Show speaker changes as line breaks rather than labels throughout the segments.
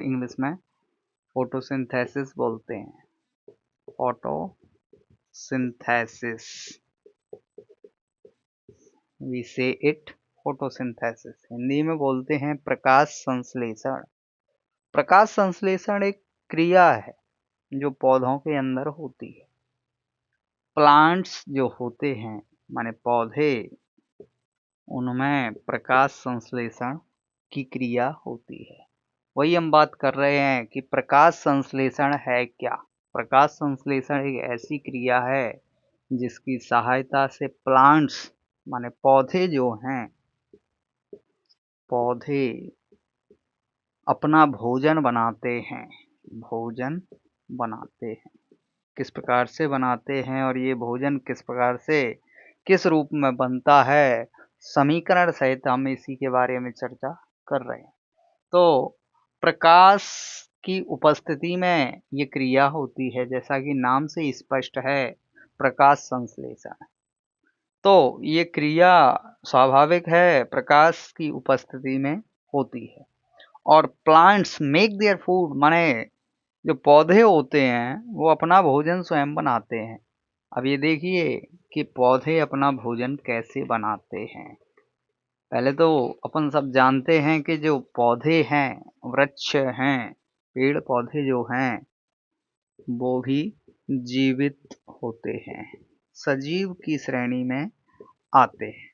English में photosynthesis बोलते हैं। फोटोसिंथेसिस, वी से इट फोटोसिंथेसिस। हिंदी में बोलते हैं प्रकाश संश्लेषण। प्रकाश संश्लेषण एक क्रिया है जो पौधों के अंदर होती है। प्लांट्स जो होते हैं माने पौधे, उनमें प्रकाश संश्लेषण की क्रिया होती है। वही हम बात कर रहे हैं कि प्रकाश संश्लेषण है क्या। प्रकाश संश्लेषण एक ऐसी क्रिया है जिसकी सहायता से प्लांट्स माने पौधे जो हैं, पौधे अपना भोजन बनाते हैं। भोजन बनाते हैं, किस प्रकार से बनाते हैं और ये भोजन किस प्रकार से किस रूप में बनता है, समीकरण सहित हम इसी के बारे में चर्चा कर रहे हैं। तो प्रकाश की उपस्थिति में ये क्रिया होती है, जैसा कि नाम से स्पष्ट है, प्रकाश संश्लेषण। तो ये क्रिया स्वाभाविक है, प्रकाश की उपस्थिति में होती है। और प्लांट्स मेक देयर फूड, माने जो पौधे होते हैं वो अपना भोजन स्वयं बनाते हैं। अब ये देखिए कि पौधे अपना भोजन कैसे बनाते हैं। पहले तो अपन सब जानते हैं कि जो पौधे हैं, वृक्ष हैं, पेड़ पौधे जो हैं वो भी जीवित होते हैं, सजीव की श्रेणी में आते हैं।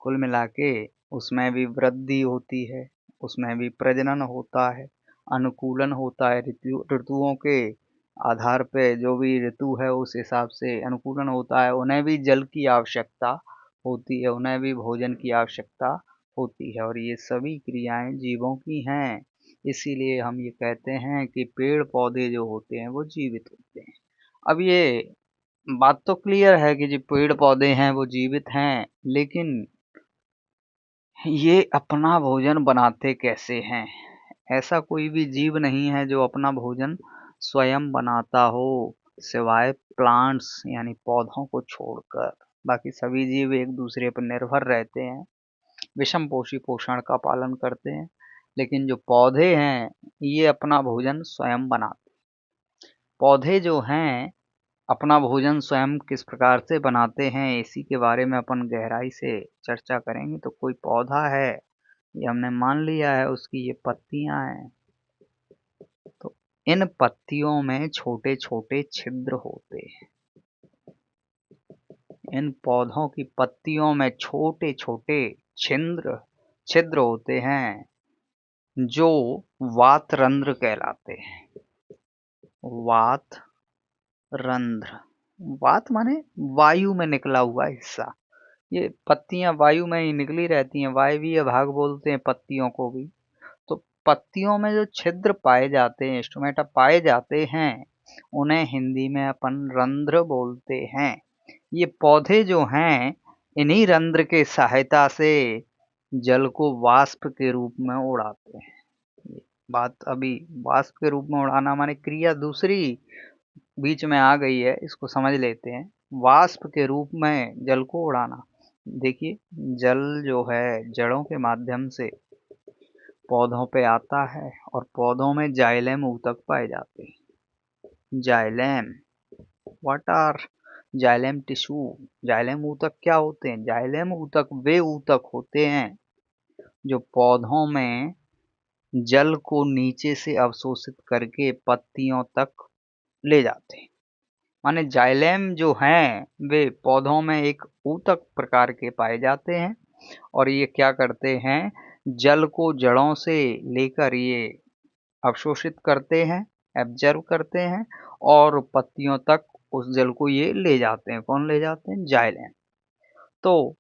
कुल मिला के उसमें भी वृद्धि होती है, उसमें भी प्रजनन होता है, अनुकूलन होता है ऋतुओं के आधार पे। जो भी ऋतु है उस हिसाब से अनुकूलन होता है। उन्हें भी जल की आवश्यकता होती है, उन्हें भी भोजन की आवश्यकता होती है, और ये सभी क्रियाएं जीवों की हैं। इसीलिए हम ये कहते हैं कि पेड़ पौधे जो होते हैं वो जीवित होते हैं। अब ये बात तो क्लियर है कि जो पेड़ पौधे हैं वो जीवित हैं, लेकिन ये अपना भोजन बनाते कैसे हैं। ऐसा कोई भी जीव नहीं है जो अपना भोजन स्वयं बनाता हो, सिवाय प्लांट्स यानी पौधों को छोड़कर। बाकी सभी जीव एक दूसरे पर निर्भर रहते हैं, विषम पोषी पोषण का पालन करते हैं, लेकिन जो पौधे हैं ये अपना भोजन स्वयं बनाते। पौधे जो हैं अपना भोजन स्वयं किस प्रकार से बनाते हैं, इसी के बारे में अपन गहराई से चर्चा करेंगे। तो कोई पौधा है, ये हमने मान लिया है, उसकी ये पत्तियां हैं। तो इन पत्तियों में छोटे छोटे छिद्र होते हैं। इन पौधों की पत्तियों में छोटे छोटे छिद्र छिद्र होते हैं जो वातरंध्र कहलाते हैं। वात रंध्र, वात माने वायु में निकला हुआ हिस्सा। ये पत्तियां वायु में ही निकली रहती हैं, वायवीय भाग बोलते हैं पत्तियों को भी। तो पत्तियों में जो छिद्र पाए जाते हैं, स्टोमेटा पाए जाते हैं, उन्हें हिंदी में अपन रंध्र बोलते हैं। ये पौधे जो हैं इन्हीं रंध्र के सहायता से जल को वाष्प के रूप में उड़ाते हैं। ये बात अभी वाष्प के रूप में उड़ाना माने क्रिया दूसरी बीच में आ गई है, इसको समझ लेते हैं। वाष्प के रूप में जल को उड़ाना। देखिए, जल जो है जड़ों के माध्यम से पौधों पे आता है और पौधों में जाइलेम ऊतक पाए जाते हैं। Xylem, what are xylem tissue. Xylem ऊतक क्या होते हैं? जाइलेम ऊतक वे ऊतक होते हैं जो पौधों में जल को नीचे से अवशोषित करके पत्तियों तक ले जाते हैं। माने जाइलेम जो हैं वे पौधों में एक ऊतक प्रकार के पाए जाते हैं, और ये क्या करते हैं, जल को जड़ों से लेकर ये अवशोषित करते हैं, एब्जर्व करते हैं, और पत्तियों तक उस जल को ये ले जाते हैं। कौन ले जाते हैं? जाइलेम। तो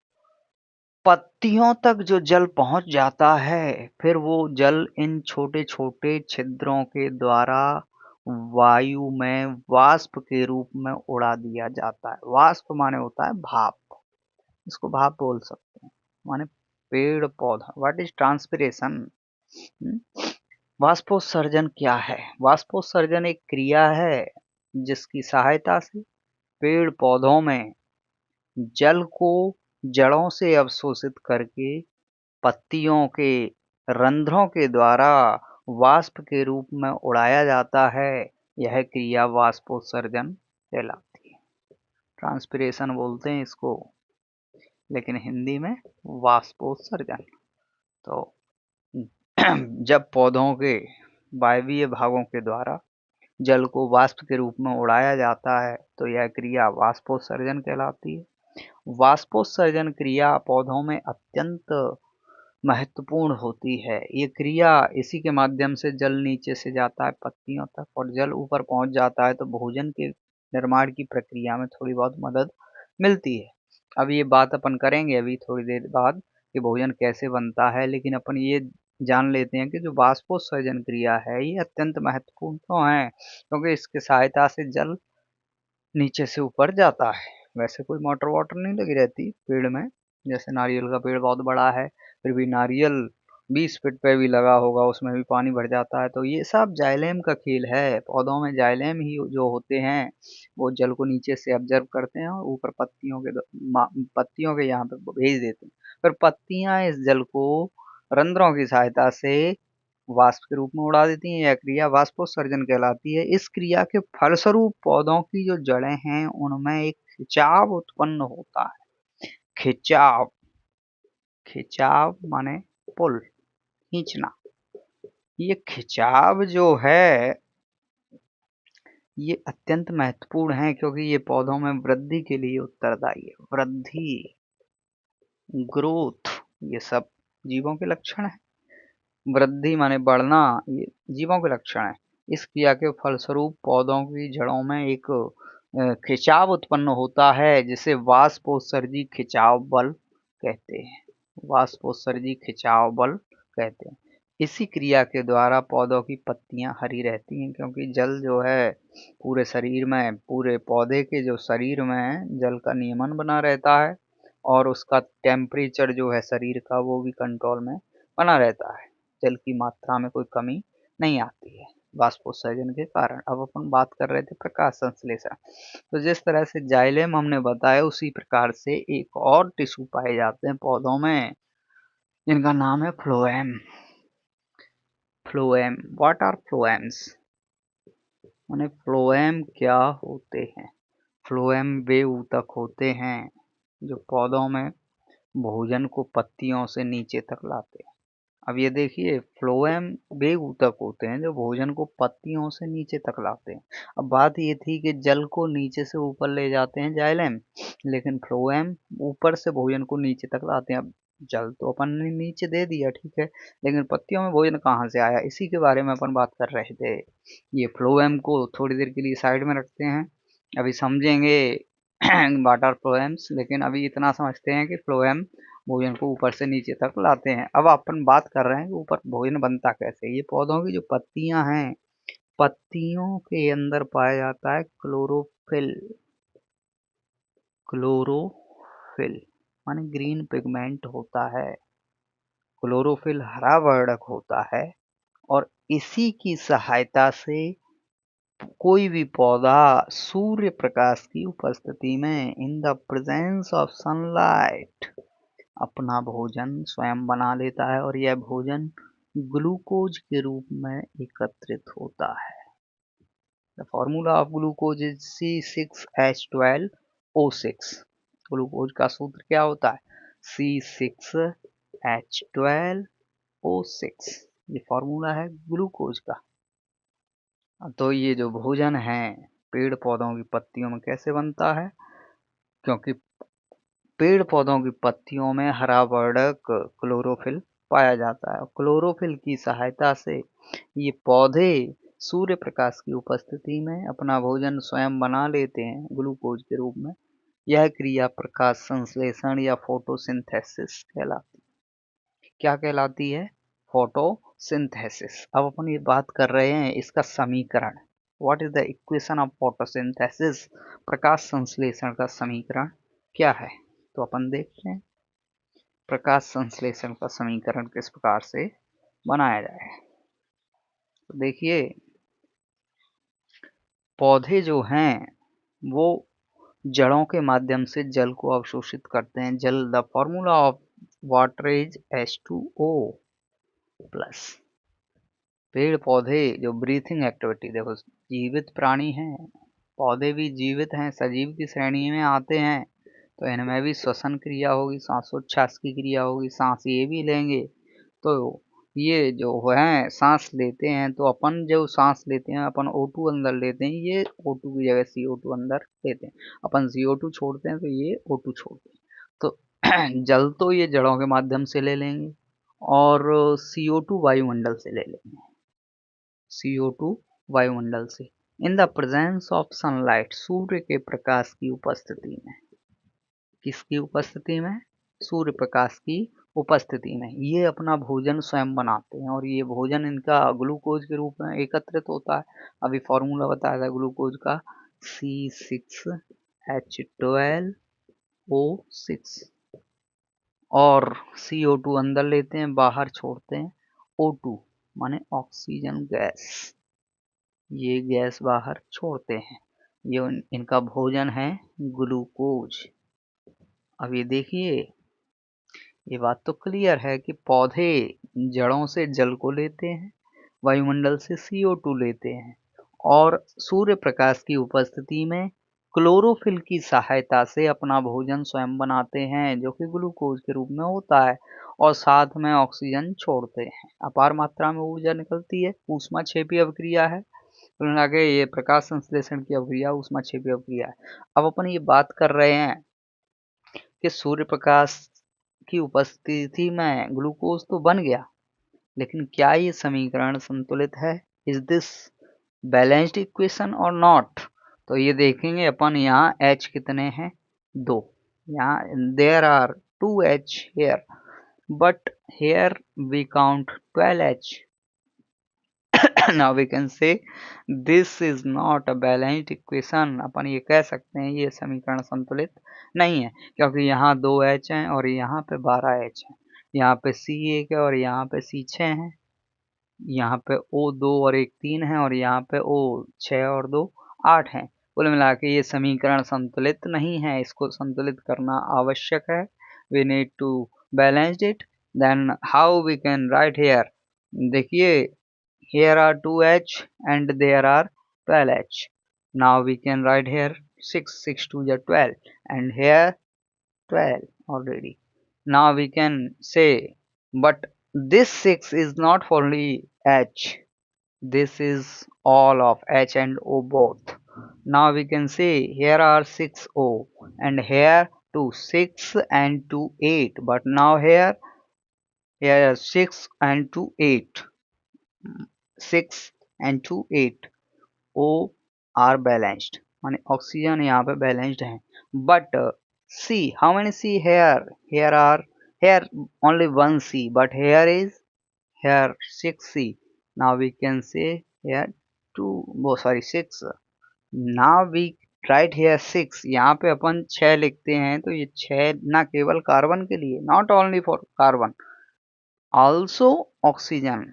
पत्तियों तक जो जल पहुंच जाता है, फिर वो जल इन छोटे छोटे छिद्रों के द्वारा वायु में वाष्प के रूप में उड़ा दिया जाता है। वाष्प माने होता है भाप, इसको भाप बोल सकते हैं। माने पेड़ पौधा, व्हाट इज ट्रांसपिरेशन। वाष्पोत्सर्जन क्या है? वाष्पोत्सर्जन एक क्रिया है जिसकी सहायता से पेड़ पौधों में जल को जड़ों से अवशोषित करके पत्तियों के रंध्रों के द्वारा वाष्प के रूप में उड़ाया जाता है, यह क्रिया वाष्पोत्सर्जन कहलाती है। ट्रांसपिरेशन बोलते हैं इसको, लेकिन हिंदी में वाष्पोत्सर्जन। तो जब पौधों के वायवीय भागों के द्वारा जल को वाष्प के रूप में उड़ाया जाता है तो यह क्रिया वाष्पोत्सर्जन कहलाती है। वाष्पोत्सर्जन क्रिया पौधों में अत्यंत महत्वपूर्ण होती है। ये क्रिया इसी के माध्यम से जल नीचे से जाता है पत्तियों तक, और जल ऊपर पहुंच जाता है तो भोजन के निर्माण की प्रक्रिया में थोड़ी बहुत मदद मिलती है। अब ये बात अपन करेंगे अभी थोड़ी देर बाद कि भोजन कैसे बनता है, लेकिन अपन ये जान लेते हैं कि जो वाष्पोत्सर्जन क्रिया है ये अत्यंत महत्वपूर्ण तो है, क्योंकि इसकी सहायता से जल नीचे से ऊपर जाता है। वैसे कोई मोटर वाटर नहीं लगी रहती पेड़ में, जैसे नारियल का पेड़ बहुत बड़ा है फिर भी नारियल 20 फीट पे भी लगा होगा उसमें भी पानी भर जाता है। तो ये सब जाइलेम का खेल है। पौधों में जाइलेम ही जो होते हैं वो जल को नीचे से ऑब्जर्व करते हैं और ऊपर पत्तियों के यहाँ पे भेज देते हैं। फिर पत्तियां इस जल को रंध्रों की सहायता से वाष्प के रूप में उड़ा देती हैं। यह क्रिया वाष्पोत्सर्जन कहलाती है। इस क्रिया के फलस्वरूप पौधों की जो जड़ें हैं उनमें एक खिंचाव उत्पन्न होता है। खिंचाव, खिंचाव माने पुल, खींचना। ये खिंचाव जो है ये अत्यंत महत्वपूर्ण है, क्योंकि ये पौधों में वृद्धि के लिए उत्तरदायी है। वृद्धि, ग्रोथ, ये सब जीवों के लक्षण है। वृद्धि माने बढ़ना, ये जीवों के लक्षण है। इस क्रिया के फलस्वरूप पौधों की जड़ों में एक खिंचाव उत्पन्न होता है, जिसे वाष्पोत्सर्जी खिंचाव बल कहते हैं। वाष्पोत्सर्जी खिंचाव बल कहते हैं। इसी क्रिया के द्वारा पौधों की पत्तियां हरी रहती हैं, क्योंकि जल जो है पूरे शरीर में, पूरे पौधे के जो शरीर में जल का नियमन बना रहता है और उसका टेम्परेचर जो है शरीर का वो भी कंट्रोल में बना रहता है। जल की मात्रा में कोई कमी नहीं आती है वाष्पोत्सर्जन के कारण। अब अपन बात कर रहे थे प्रकाश संश्लेषण। तो जिस तरह से जाइलेम हमने बताया उसी प्रकार से एक और टिश्यू पाए जाते हैं पौधों में, जिनका नाम है phloem. Phloem, what are phloems? माने फ्लोएम क्या होते हैं? फ्लोएम वे ऊतक होते हैं जो पौधों में भोजन को पत्तियों से नीचे तक लाते हैं। अब ये देखिए, फ्लोएम वे ऊतक होते हैं जो भोजन को पत्तियों से नीचे तक लाते हैं। अब बात ये थी कि जल को नीचे से ऊपर ले जाते हैं जाइलेम, लेकिन फ्लोएम ऊपर से भोजन को नीचे तक लाते हैं। अब जल तो अपन ने नीचे दे दिया, ठीक है, लेकिन पत्तियों में भोजन कहाँ से आया, इसी के बारे में अपन बात कर रहे थे। ये फ्लोएम को थोड़ी देर के लिए साइड में रखते हैं, अभी समझेंगे वाटर फ्लोएम्स, लेकिन अभी इतना समझते हैं कि फ्लोएम भोजन को ऊपर से नीचे तक लाते हैं। अब अपन बात कर रहे हैं कि ऊपर भोजन बनता कैसे। ये पौधों की जो पत्तियां हैं, पत्तियों के अंदर पाया जाता है क्लोरोफिल। क्लोरोफिल माने ग्रीन पिगमेंट होता है। क्लोरोफिल हरा वर्णक होता है और इसी की सहायता से कोई भी पौधा सूर्य प्रकाश की उपस्थिति में, इन द प्रेजेंस ऑफ सनलाइट, अपना भोजन स्वयं बना लेता है और यह भोजन ग्लूकोज के रूप में एकत्रित होता है। The formula of glucose is C6H12O6। Glucose का सूत्र क्या होता है? C6H12O6, ये फॉर्मूला है ग्लूकोज का। तो ये जो भोजन है पेड़ पौधों की पत्तियों में कैसे बनता है? क्योंकि पेड़ पौधों की पत्तियों में हरा वर्णक क्लोरोफिल पाया जाता है। क्लोरोफिल की सहायता से ये पौधे सूर्य प्रकाश की उपस्थिति में अपना भोजन स्वयं बना लेते हैं ग्लूकोज के रूप में। यह क्रिया प्रकाश संश्लेषण या फोटोसिंथेसिस कहलाती है। क्या कहलाती है? फोटोसिंथेसिस। अब अपन ये बात कर रहे हैं इसका समीकरण। What is the equation of photosynthesis? प्रकाश संश्लेषण का समीकरण क्या है? तो अपन देखते हैं प्रकाश संश्लेषण का समीकरण किस प्रकार से बनाया जाए। तो देखिए, पौधे जो हैं वो जड़ों के माध्यम से जल को अवशोषित करते हैं। जल, the formula of water is H2O plus. पेड़ पौधे जो ब्रीथिंग एक्टिविटी, देखो जीवित प्राणी हैं, पौधे भी जीवित हैं, सजीव की श्रेणी में आते हैं, तो इनमें भी श्वसन क्रिया होगी, सांसोच्छ्वास की क्रिया होगी, सांस ये भी लेंगे। तो ये जो है सांस लेते हैं, तो अपन जो सांस लेते हैं अपन O2 अंदर लेते हैं, ये O2 की जगह CO2 अंदर लेते हैं। अपन CO2 छोड़ते हैं तो ये O2 छोड़ते हैं। तो जल तो ये जड़ों के माध्यम से ले लेंगे और CO2 वायुमंडल से ले लेंगे, CO2 वायुमंडल से। In the presence of sunlight, सूर्य के प्रकाश की उपस्थिति में, किसकी उपस्थिति में? सूर्य प्रकाश की उपस्थिति में ये अपना भोजन स्वयं बनाते हैं, और ये भोजन इनका ग्लूकोज के रूप में एकत्रित होता है। अभी फॉर्मूला बताया था ग्लूकोज का, C6H12O6, और CO2 अंदर लेते हैं, बाहर छोड़ते हैं O2 माने ऑक्सीजन गैस, ये गैस बाहर छोड़ते हैं। ये इनका भोजन है ग्लूकोज। अब ये देखिए, ये बात तो क्लियर है कि पौधे जड़ों से जल को लेते हैं, वायुमंडल से CO2 लेते हैं, और सूर्य प्रकाश की उपस्थिति में क्लोरोफिल की सहायता से अपना भोजन स्वयं बनाते हैं, जो कि ग्लूकोज के रूप में होता है, और साथ में ऑक्सीजन छोड़ते हैं। अपार मात्रा में ऊर्जा निकलती है, ऊष्माक्षेपीय अभिक्रिया है। कुल मिला के ये प्रकाश संश्लेषण की अभिक्रिया ऊष्माक्षेपीय अभिक्रिया है। अब अपन ये बात कर रहे हैं कि सूर्य प्रकाश की उपस्थिति में ग्लूकोज तो बन गया, लेकिन क्या ये समीकरण संतुलित है? इज दिस बैलेंस्ड इक्वेशन और नॉट? तो ये देखेंगे अपन, यहाँ H कितने हैं? 2। यहाँ there are 2H here, but here we count 12H. Now we can say this is not a balanced equation. अपन ये कह सकते हैं ये समीकरण संतुलित नहीं है, क्योंकि यहाँ 2H हैं और यहाँ पे 12H हैं, यहाँ पे C1 है और यहाँ पे C6 है, यहाँ पे O2 और 1 3 है, और यहाँ पे O6 और 2 8 है। कुल मिला के ये समीकरण संतुलित नहीं है, इसको संतुलित करना आवश्यक है। We need to balance it. Then how we can write here? देखिए, here are 2H and there are 12H. Now we can write here 6 2 is 12, and here 12 already. Now we can say, but this 6 is not only H, this is all of H and O both. Now we can say here are 6O, and here 2 6 and 2 8, but now here 6 and 2 8, 6 and 2 8, O are balanced, माने oxygen यहाँ पे balanced है। But C, how many C here? Here are, here only one C, but here 6C. Now we can say here 2, oh sorry 6. Now we write here 6, यहाँ पे अपन 6 लिखते हैं, तो ये 6 ना केवल कार्बन के लिए, not only for carbon, also oxygen.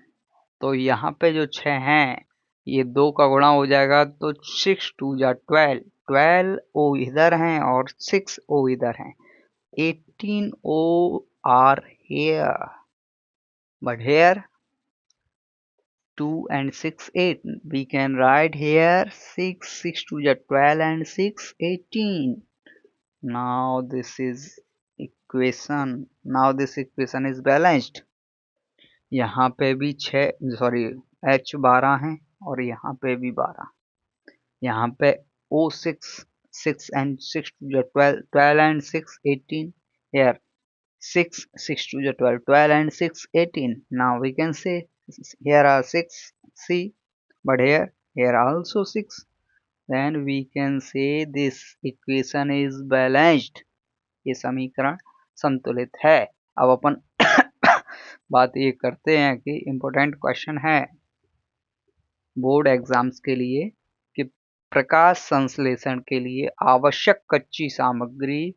तो यहाँ पे जो 6 हैं, ये 2 का गुणा हो जाएगा, तो 6 2 जा 12, 12 O इधर हैं और 6 O इधर हैं, 18 O are here, but here 2 and 6 8. We can write here 6 2 is 12 and 6 18. Now this is equation. Now this equation is balanced. यहाँ पे भी 6 सॉरी H 12 हैं और यहाँ पे भी 12, यहाँ पे O6 6 and 6 2 is 12, 12 and 6 18. Here 6 6 2 is 12, 12 and 6 18. Now we can say here are 6 C, but here also 6. Then we can say this equation is balanced. ये समीकरण संतुलित है। अब अपन बात ये करते हैं कि इम्पोर्टेंट क्वेश्चन है बोर्ड एग्जाम्स के लिए कि प्रकाश संश्लेषण के लिए आवश्यक कच्ची सामग्री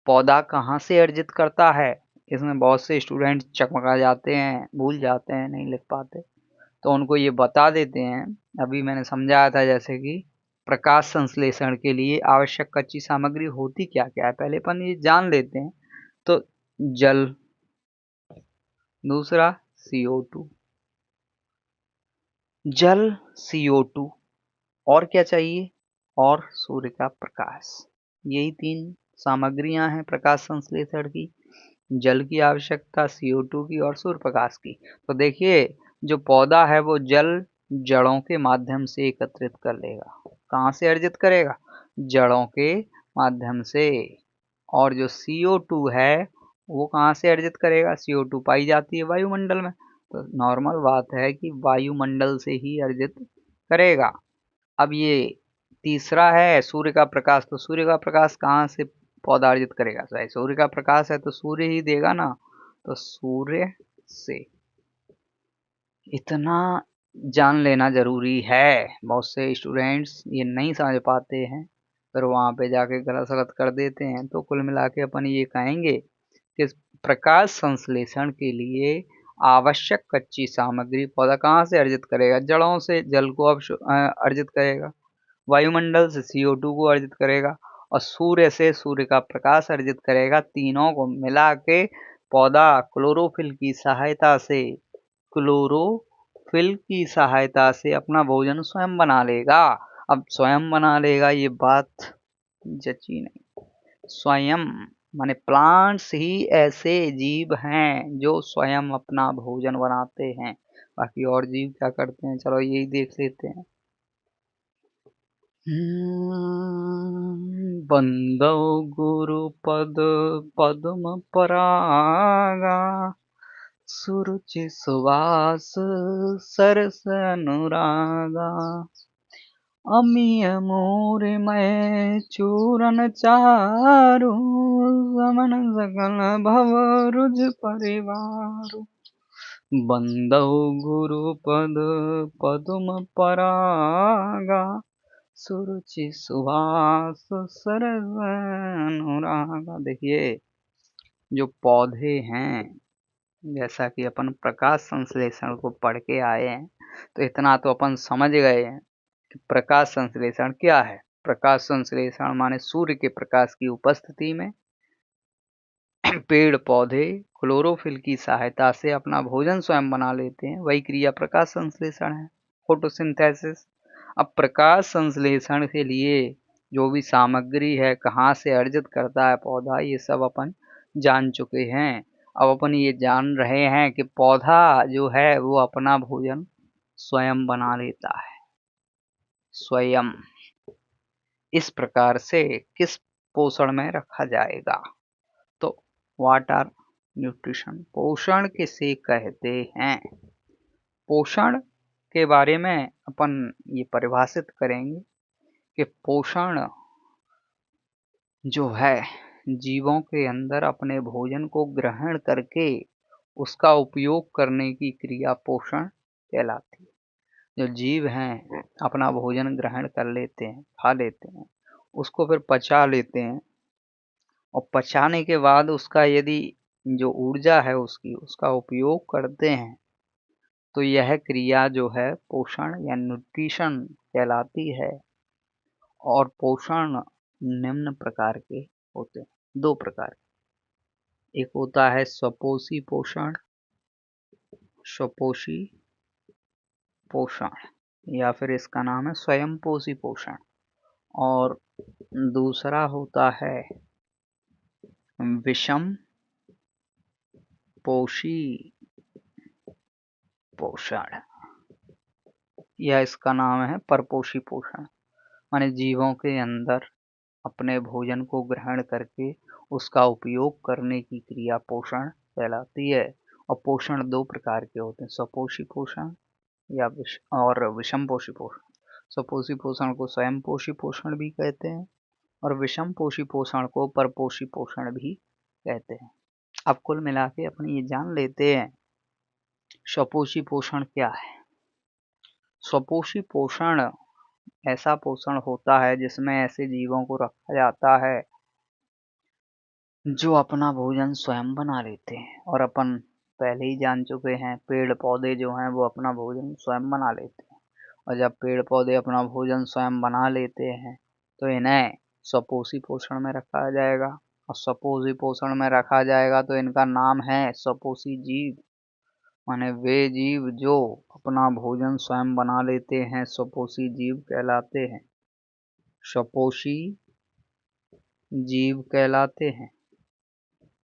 पौधा कहाँ से अर्जित करता है। इसमें बहुत से स्टूडेंट चकमका जाते हैं, भूल जाते हैं, नहीं लिख पाते, तो उनको ये बता देते हैं। अभी मैंने समझाया था जैसे कि प्रकाश संश्लेषण के लिए आवश्यक कच्ची सामग्री होती क्या क्या है, पहले अपन ये जान लेते हैं। तो जल, दूसरा CO2, जल CO2 और क्या चाहिए, और सूर्य का प्रकाश। यही 3 सामग्रियां हैं प्रकाश संश्लेषण की। जल की आवश्यकता, CO2 की और सूर्य प्रकाश की। तो देखिए जो पौधा है वो जल जड़ों के माध्यम से एकत्रित कर लेगा। कहाँ से अर्जित करेगा, जड़ों के माध्यम से। और जो CO2 है वो कहाँ से अर्जित करेगा, CO2 पाई जाती है वायुमंडल में। तो नॉर्मल बात है कि वायुमंडल से ही अर्जित करेगा। अब ये तीसरा है सूर्य का प्रकाश। तो सूर्य का प्रकाश कहाँ से पौधा अर्जित करेगा, भाई सूर्य का प्रकाश है तो सूर्य ही देगा ना। तो सूर्य से। इतना जान लेना जरूरी है। बहुत से स्टूडेंट्स ये नहीं समझ पाते हैं, फिर वहां पे जाके गलत सलत कर देते हैं। तो कुल मिला के अपन ये कहेंगे कि प्रकाश संश्लेषण के लिए आवश्यक कच्ची सामग्री पौधा कहाँ से अर्जित करेगा, जड़ों से जल को अर्जित करेगा, वायुमंडल से CO2 को अर्जित करेगा, और सूर्य से सूर्य का प्रकाश अर्जित करेगा। तीनों को मिला के पौधा क्लोरोफिल की सहायता से अपना भोजन स्वयं बना लेगा। अब स्वयं बना लेगा ये बात जची नहीं। स्वयं माने प्लांट्स ही ऐसे जीव हैं जो स्वयं अपना भोजन बनाते हैं। बाकी और जीव क्या करते हैं, चलो यही देख लेते हैं। बंदौ गुरुपद पद्म परागा, सुरुचि सुवास सरस अनुरागा, अमीय मोरे मैं चूरन चारु, समन सकल भव रुज परिवारु। बंदौ गुरुपद पद्म परागा, सुरुचि सुहास सरस अनुरागा। देखिए जो पौधे हैं, जैसा कि अपन प्रकाश संश्लेषण को पढ़ के आए हैं, तो इतना तो अपन समझ गए हैं कि प्रकाश संश्लेषण क्या है। प्रकाश संश्लेषण माने सूर्य के प्रकाश की उपस्थिति में पेड़ पौधे क्लोरोफिल की सहायता से अपना भोजन स्वयं बना लेते हैं, वही क्रिया प्रकाश संश्लेषण है, फोटोसिंथेसिस। अब प्रकाश संश्लेषण के लिए जो भी सामग्री है कहाँ से अर्जित करता है पौधा, ये सब अपन जान चुके हैं। अब अपन ये जान रहे हैं कि पौधा जो है वो अपना भोजन स्वयं बना लेता है, स्वयं। इस प्रकार से किस पोषण में रखा जाएगा, तो व्हाट आर न्यूट्रिशन, पोषण किसे कहते हैं। पोषण के बारे में अपन ये परिभाषित करेंगे कि पोषण जो है जीवों के अंदर अपने भोजन को ग्रहण करके उसका उपयोग करने की क्रिया पोषण कहलाती है। जो जीव हैं अपना भोजन ग्रहण कर लेते हैं, खा लेते हैं, उसको फिर पचा लेते हैं, और पचाने के बाद उसका यदि जो ऊर्जा है उसका उपयोग करते हैं, तो यह क्रिया जो है पोषण या न्यूट्रिशन कहलाती है। और पोषण निम्न प्रकार के होते हैं, 2 प्रकार। एक होता है स्वपोषी पोषण, स्वपोषी पोषण, या फिर इसका नाम है स्वयंपोषी पोषण। और दूसरा होता है विषम पोषी पोषण, या इसका नाम है परपोषी पोषण। माने जीवों के अंदर अपने भोजन को ग्रहण करके उसका उपयोग करने की क्रिया पोषण कहलाती है। और पोषण 2 प्रकार के होते हैं, स्वपोषी पोषण या और विषम पोषी पोषण। स्वपोषी पोषण को स्वयं पोषी पोषण भी कहते हैं, और विषम पोषी पोषण को परपोषी पोषण भी कहते हैं। अब कुल मिला के अपन ये जान लेते हैं स्वपोषी पोषण क्या है। स्वपोषी पोषण ऐसा पोषण होता है जिसमें ऐसे जीवों को रखा जाता है जो अपना भोजन स्वयं बना लेते हैं। और अपन पहले ही जान चुके हैं पेड़ पौधे जो हैं वो अपना भोजन स्वयं बना लेते हैं। और जब पेड़ पौधे अपना भोजन स्वयं बना लेते हैं तो इन्हें स्वपोषी पोषण में रखा जाएगा। और स्वपोषी पोषण में रखा जाएगा तो इनका नाम है स्वपोषी जीव। माने वे जीव जो अपना भोजन स्वयं बना लेते हैं स्वपोषी जीव कहलाते हैं। स्वपोषी जीव कहलाते हैं।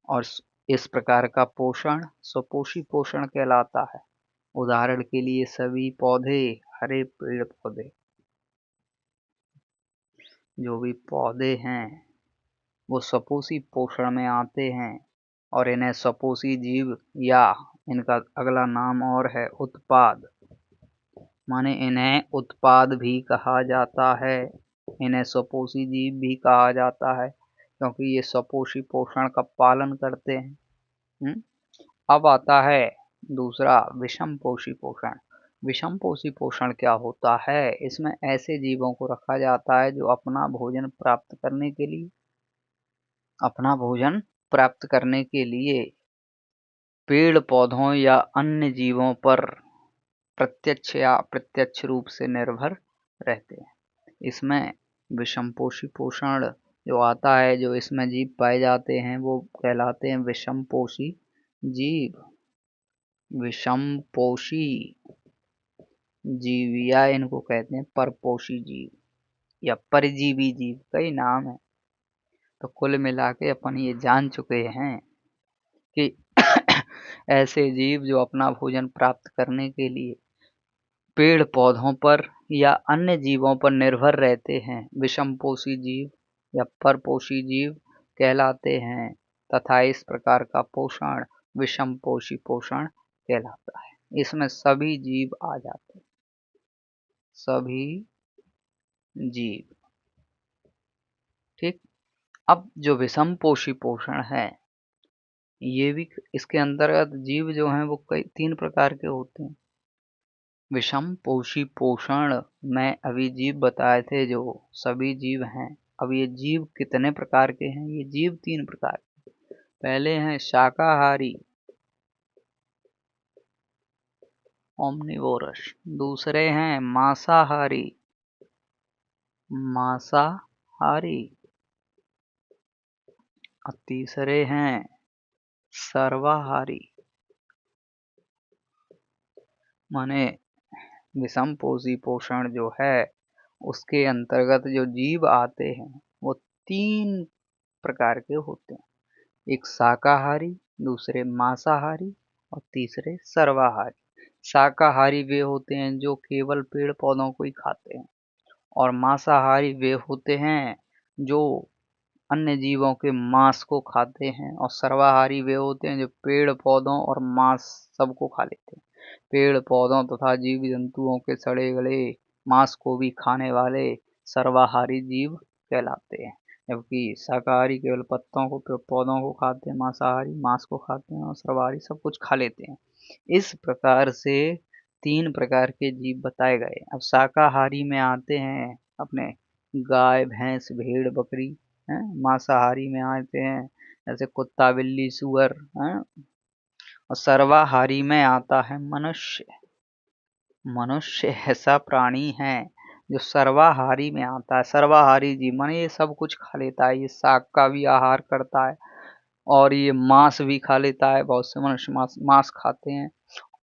और इस प्रकार का पोषण स्वपोषी पोषण कहलाता है। उदाहरण के लिए सभी पौधे, हरे पेड़ पौधे, जो भी पौधे हैं वो स्वपोषी पोषण में आते हैं और इन्हें स्वपोषी जीव या इनका अगला नाम और है उत्पाद, माने इन्हें उत्पाद भी कहा जाता है। इन्हें स्वपोषी जीव भी कहा जाता है क्योंकि ये स्वपोषी पोषण का पालन करते हैं। अब आता है दूसरा विषमपोषी पोषण। विषमपोषी पोषण क्या होता है? इसमें ऐसे जीवों को रखा जाता है जो अपना भोजन प्राप्त करने के लिए पेड़ पौधों या अन्य जीवों पर प्रत्यक्ष या अप्रत्यक्ष रूप से निर्भर रहते हैं। इसमें विषमपोषी पोषण जो आता है, जो इसमें जीव पाए जाते हैं वो कहलाते हैं विषमपोषी जीव। विषमपोषी जीव या इनको कहते हैं परपोषी जीव या परजीवी जीव, कई नाम है। तो कुल मिला के अपन ये जान चुके हैं कि ऐसे जीव जो अपना भोजन प्राप्त करने के लिए पेड़ पौधों पर या अन्य जीवों पर निर्भर रहते हैं, विषमपोषी जीव या परपोषी जीव कहलाते हैं तथा इस प्रकार का पोषण विषमपोषी पोषण कहलाता है। इसमें सभी जीव आ जाते हैं, सभी जीव। ठीक। अब जो विषमपोषी पोषण है ये भी इसके अंतर्गत जीव जो हैं वो कई 3 प्रकार के होते हैं। विषमपोषी पोषण में अभी जीव बताए थे जो सभी जीव हैं। अब ये जीव कितने प्रकार के हैं? ये जीव 3 प्रकार के। पहले हैं शाकाहारी, ओमनिवोरस। दूसरे हैं मांसाहारी, मांसाहारी। और तीसरे हैं सर्वाहारी। माने विषमपोषी पोषण जो है उसके अंतर्गत जो जीव आते हैं वो 3 प्रकार के होते हैं। एक शाकाहारी, दूसरे मांसाहारी और तीसरे सर्वाहारी। शाकाहारी वे होते हैं जो केवल पेड़ पौधों को ही खाते हैं और मांसाहारी वे होते हैं जो अन्य जीवों के मांस को खाते हैं और सर्वाहारी वे होते हैं जो पेड़ पौधों और मांस सबको खा लेते हैं। पेड़ पौधों तथा जीव जंतुओं के सड़े गले मांस को भी खाने वाले सर्वाहारी जीव कहलाते हैं। जबकि शाकाहारी केवल पत्तों को पौधों को खाते हैं, मांसाहारी मांस को खाते हैं और सर्वाहारी सब कुछ खा लेते हैं। इस प्रकार से 3 प्रकार के जीव बताए गए। अब शाकाहारी में आते हैं अपने गाय भैंस भेड़ बकरी हैं। मांसाहारी में आते हैं जैसे कुत्ता बिल्ली सुअर हैं। और सर्वाहारी में आता है मनुष्य। मनुष्य ऐसा प्राणी है जो सर्वाहारी में आता है। सर्वाहारी जीव माने ये सब कुछ खा लेता है, ये शाक का भी आहार करता है और ये मांस भी खा लेता है। बहुत से मनुष्य मांस खाते हैं।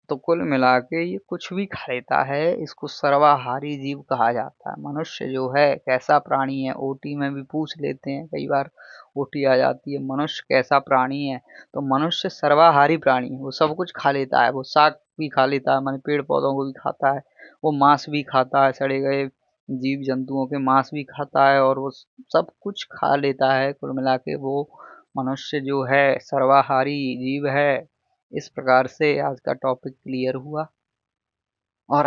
तो कुल मिला के ये कुछ भी खा लेता है, इसको सर्वाहारी जीव कहा जाता है। मनुष्य जो है कैसा प्राणी है, ओटी में भी पूछ लेते हैं, कई बार ओटी आ जाती है मनुष्य कैसा प्राणी है, तो मनुष्य सर्वाहारी प्राणी है। वो सब कुछ खा लेता है, वो शाक भी खा लेता है, माने पेड़ पौधों को भी खाता है, वो मांस भी खाता है, सड़े गए जीव जंतुओं के मांस भी खाता है और वो सब कुछ खा लेता है। कुल मिला के वो मनुष्य जो है सर्वाहारी जीव है। इस प्रकार से आज का टॉपिक क्लियर हुआ और